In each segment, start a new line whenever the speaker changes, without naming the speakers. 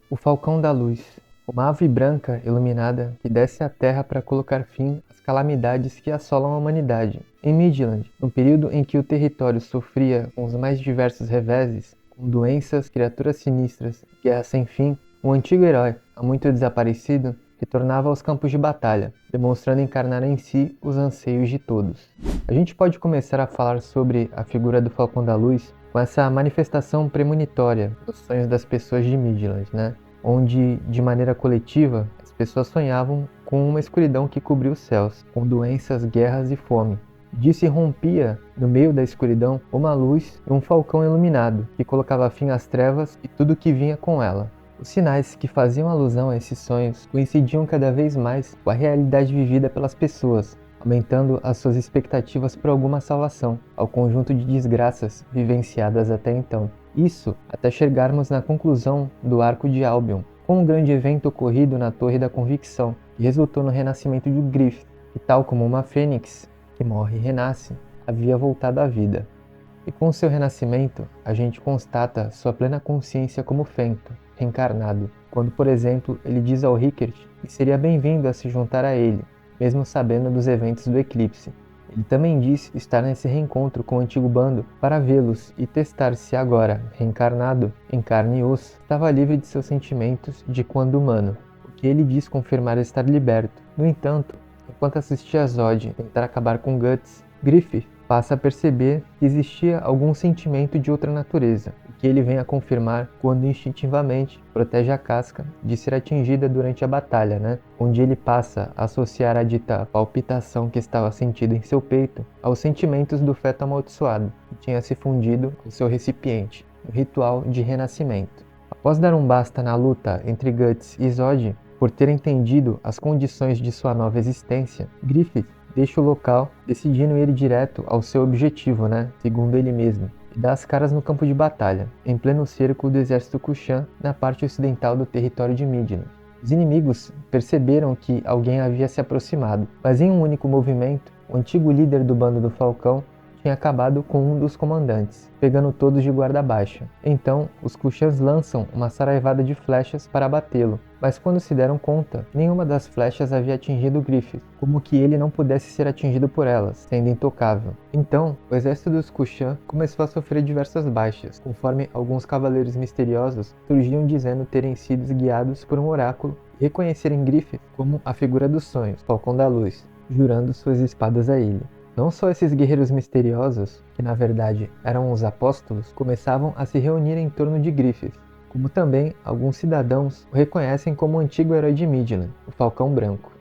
O Falcão da Luz, uma ave branca iluminada que desce à Terra para colocar fim às calamidades que assolam a humanidade. Em Midland, no período em que o território sofria com os mais diversos reveses, com doenças, criaturas sinistras, guerra sem fim, um antigo herói, há muito desaparecido, retornava aos campos de batalha, demonstrando encarnar em si os anseios de todos. A gente pode começar a falar sobre a figura do Falcão da Luz com essa manifestação premonitória dos sonhos das pessoas de Midland, né? Onde, de maneira coletiva, as pessoas sonhavam com uma escuridão que cobria os céus, com doenças, guerras e fome. Disso irrompia, no meio da escuridão, uma luz e um falcão iluminado, que colocava fim às trevas e tudo que vinha com ela. Os sinais que faziam alusão a esses sonhos coincidiam cada vez mais com a realidade vivida pelas pessoas, aumentando as suas expectativas por alguma salvação ao conjunto de desgraças vivenciadas até então. Isso até chegarmos na conclusão do Arco de Albion, com um grande evento ocorrido na Torre da Convicção, que resultou no renascimento de Griffith, que tal como uma fênix, que morre e renasce, havia voltado à vida. E com seu renascimento, a gente constata sua plena consciência como Fento, reencarnado, quando, por exemplo, ele diz ao Rickert que seria bem-vindo a se juntar a ele, mesmo sabendo dos eventos do eclipse. Ele também diz estar nesse reencontro com o antigo bando para vê-los e testar se agora, reencarnado, em carne e osso, estava livre de seus sentimentos de quando humano, o que ele diz confirmar estar liberto. No entanto, enquanto assistia Zod tentar acabar com Guts, Griffith passa a perceber que existia algum sentimento de outra natureza, o que ele vem a confirmar quando instintivamente protege a casca de ser atingida durante a batalha, onde ele passa a associar a dita palpitação que estava sentida em seu peito aos sentimentos do feto amaldiçoado, que tinha se fundido com seu recipiente, um ritual de renascimento. Após dar um basta na luta entre Guts e Zod, por ter entendido as condições de sua nova existência, Griffith deixa o local, decidindo ir direto ao seu objetivo, segundo ele mesmo, e dá as caras no campo de batalha, em pleno cerco do exército Kushan na parte ocidental do território de Midland. Os inimigos perceberam que alguém havia se aproximado, mas em um único movimento, o antigo líder do bando do Falcão tinha acabado com um dos comandantes, pegando todos de guarda baixa. Então, os Kushans lançam uma saraivada de flechas para abatê-lo, mas quando se deram conta, nenhuma das flechas havia atingido Griffith, como que ele não pudesse ser atingido por elas, sendo intocável. Então, o exército dos Kushan começou a sofrer diversas baixas, conforme alguns cavaleiros misteriosos surgiam dizendo terem sido guiados por um oráculo e reconhecerem Griffith como a figura dos sonhos, Falcão da Luz, jurando suas espadas a ele. Não só esses guerreiros misteriosos, que na verdade eram os apóstolos, começavam a se reunir em torno de Griffith, como também alguns cidadãos o reconhecem como o antigo herói de Midland, o Falcão Branco.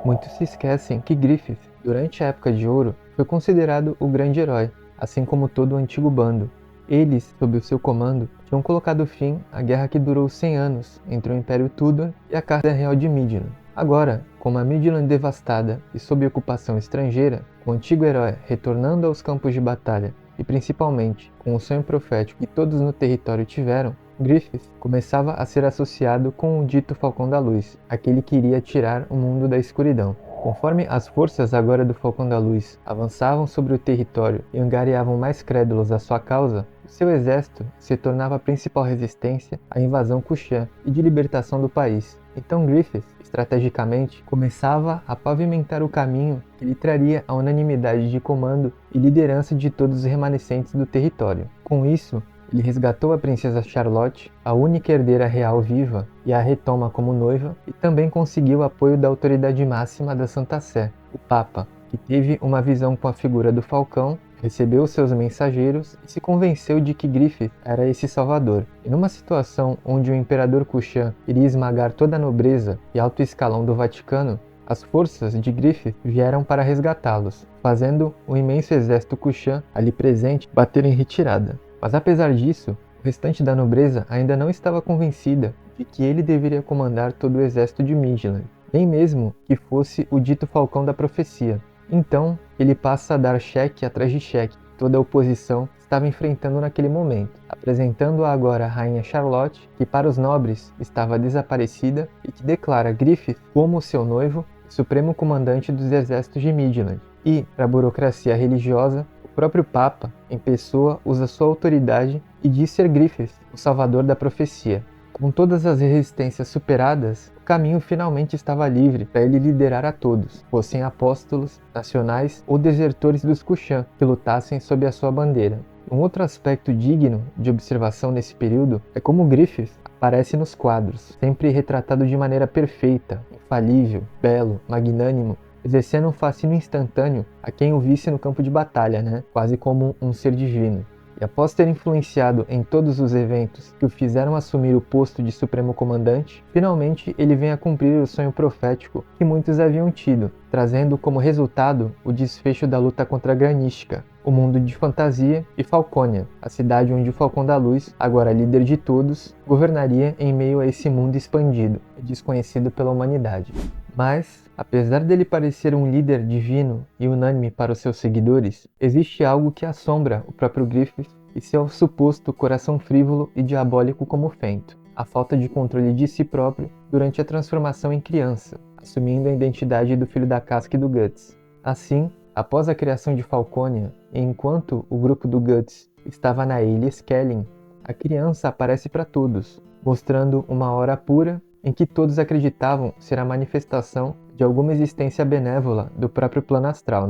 Muitos se esquecem que Griffith, durante a Época de Ouro, foi considerado o grande herói, assim como todo o antigo bando. Eles, sob o seu comando, tinham colocado fim à guerra que durou 100 anos entre o Império Tudor e a Casa Real de Midland. Agora, com uma Midland devastada e sob ocupação estrangeira, o antigo herói retornando aos campos de batalha e principalmente com o sonho profético que todos no território tiveram, Griffith começava a ser associado com o dito Falcão da Luz, aquele que iria tirar o mundo da escuridão. Conforme as forças agora do Falcão da Luz avançavam sobre o território e angariavam mais crédulos à sua causa, o seu exército se tornava a principal resistência à invasão Kushan e de libertação do país. Então Griffith, estrategicamente, começava a pavimentar o caminho que lhe traria a unanimidade de comando e liderança de todos os remanescentes do território. Com isso, ele resgatou a princesa Charlotte, a única herdeira real viva, e a retoma como noiva, e também conseguiu o apoio da autoridade máxima da Santa Sé, o Papa, que teve uma visão com a figura do Falcão, recebeu seus mensageiros e se convenceu de que Griffith era esse salvador. E numa situação onde o imperador Kushan iria esmagar toda a nobreza e alto escalão do Vaticano, as forças de Griffith vieram para resgatá-los, fazendo o imenso exército Kushan ali presente bater em retirada. Mas apesar disso, o restante da nobreza ainda não estava convencida de que ele deveria comandar todo o exército de Midland, nem mesmo que fosse o dito Falcão da Profecia. Então, ele passa a dar cheque atrás de cheque que toda a oposição estava enfrentando naquele momento, apresentando agora a rainha Charlotte, que para os nobres estava desaparecida, e que declara Griffith como seu noivo e supremo comandante dos exércitos de Midland. E, para a burocracia religiosa, o próprio Papa, em pessoa, usa sua autoridade e diz ser Griffith o salvador da profecia. Com todas as resistências superadas, o caminho finalmente estava livre para ele liderar a todos, fossem apóstolos, nacionais ou desertores dos Kushan que lutassem sob a sua bandeira. Um outro aspecto digno de observação nesse período é como Griffith aparece nos quadros, sempre retratado de maneira perfeita, infalível, belo, magnânimo, exercendo um fascínio instantâneo a quem o visse no campo de batalha, quase como um ser divino. E após ter influenciado em todos os eventos que o fizeram assumir o posto de Supremo Comandante, finalmente ele vem a cumprir o sonho profético que muitos haviam tido, trazendo como resultado o desfecho da luta contra Granística, o mundo de fantasia, e Falconia, a cidade onde o Falcão da Luz, agora líder de todos, governaria em meio a esse mundo expandido e desconhecido pela humanidade. Mas, apesar dele parecer um líder divino e unânime para os seus seguidores, existe algo que assombra o próprio Griffith e seu suposto coração frívolo e diabólico como Fento: a falta de controle de si próprio durante a transformação em criança, assumindo a identidade do filho da Casca e do Guts. Assim, após a criação de Falconia, e enquanto o grupo do Guts estava na ilha Skellin, a criança aparece para todos, mostrando uma hora pura em que todos acreditavam ser a manifestação de alguma existência benévola do próprio plano astral,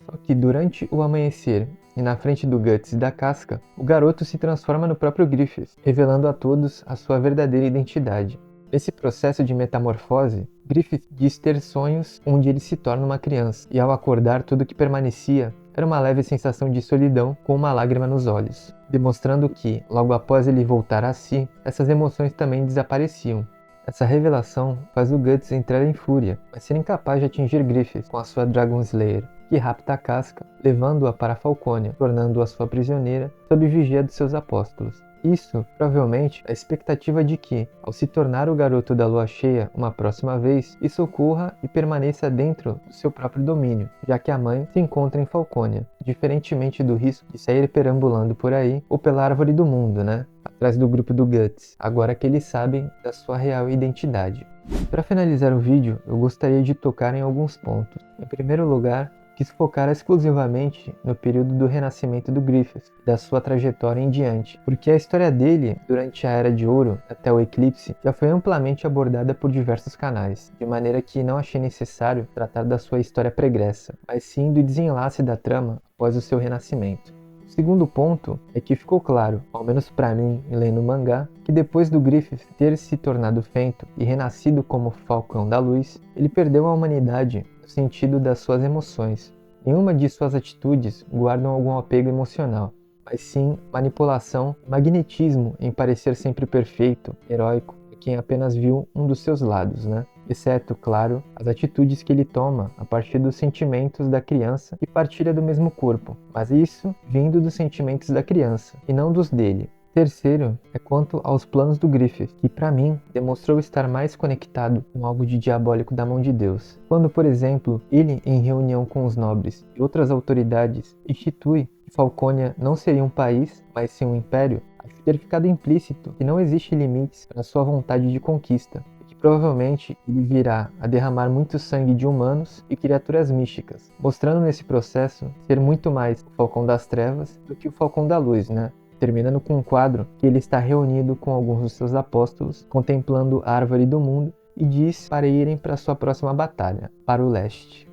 Só que durante o amanhecer e na frente do Guts e da Casca, o garoto se transforma no próprio Griffith, revelando a todos a sua verdadeira identidade. Nesse processo de metamorfose, Griffith diz ter sonhos onde ele se torna uma criança, e ao acordar tudo que permanecia era uma leve sensação de solidão com uma lágrima nos olhos, demonstrando que, logo após ele voltar a si, essas emoções também desapareciam. Essa revelação faz o Guts entrar em fúria, mas ser incapaz de atingir Griffith com a sua Dragon Slayer, que rapta a Casca, levando-a para Falconia, tornando-a sua prisioneira sob vigia dos seus apóstolos. Isso, provavelmente, a expectativa de que, ao se tornar o garoto da lua cheia uma próxima vez, isso ocorra e permaneça dentro do seu próprio domínio, já que a mãe se encontra em Falconia, diferentemente do risco de sair perambulando por aí ou pela árvore do mundo, atrás do grupo do Guts, agora que eles sabem da sua real identidade. Para finalizar o vídeo, eu gostaria de tocar em alguns pontos. Em primeiro lugar, quis focar exclusivamente no período do renascimento do Griffith, da sua trajetória em diante, porque a história dele, durante a Era de Ouro até o Eclipse, já foi amplamente abordada por diversos canais, de maneira que não achei necessário tratar da sua história pregressa, mas sim do desenlace da trama após o seu renascimento. O segundo ponto é que ficou claro, ao menos para mim, lendo o mangá, que depois do Griffith ter se tornado Fento e renascido como Falcão da Luz, ele perdeu a humanidade no sentido das suas emoções. Nenhuma de suas atitudes guardam algum apego emocional, mas sim manipulação, magnetismo em parecer sempre perfeito, heróico, a quem apenas viu um dos seus lados, Exceto, claro, as atitudes que ele toma a partir dos sentimentos da criança que partilha do mesmo corpo, mas isso vindo dos sentimentos da criança, e não dos dele. Terceiro é quanto aos planos do Griffith, que para mim demonstrou estar mais conectado com algo de diabólico da mão de Deus. Quando, por exemplo, ele, em reunião com os nobres e outras autoridades, institui que Falconia não seria um país, mas sim um império, acho ter ficado implícito que não existe limites para sua vontade de conquista. Provavelmente ele virá a derramar muito sangue de humanos e criaturas místicas, mostrando nesse processo ser muito mais o Falcão das Trevas do que o Falcão da Luz, Terminando com um quadro que ele está reunido com alguns dos seus apóstolos, contemplando a árvore do mundo, e diz para irem para sua próxima batalha, para o leste.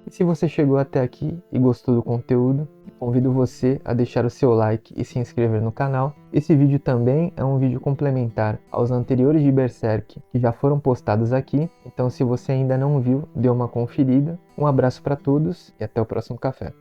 E se você chegou até aqui e gostou do conteúdo, convido você a deixar o seu like e se inscrever no canal. Esse vídeo também é um vídeo complementar aos anteriores de Berserk que já foram postados aqui, então se você ainda não viu, dê uma conferida. Um abraço para todos e até o próximo café.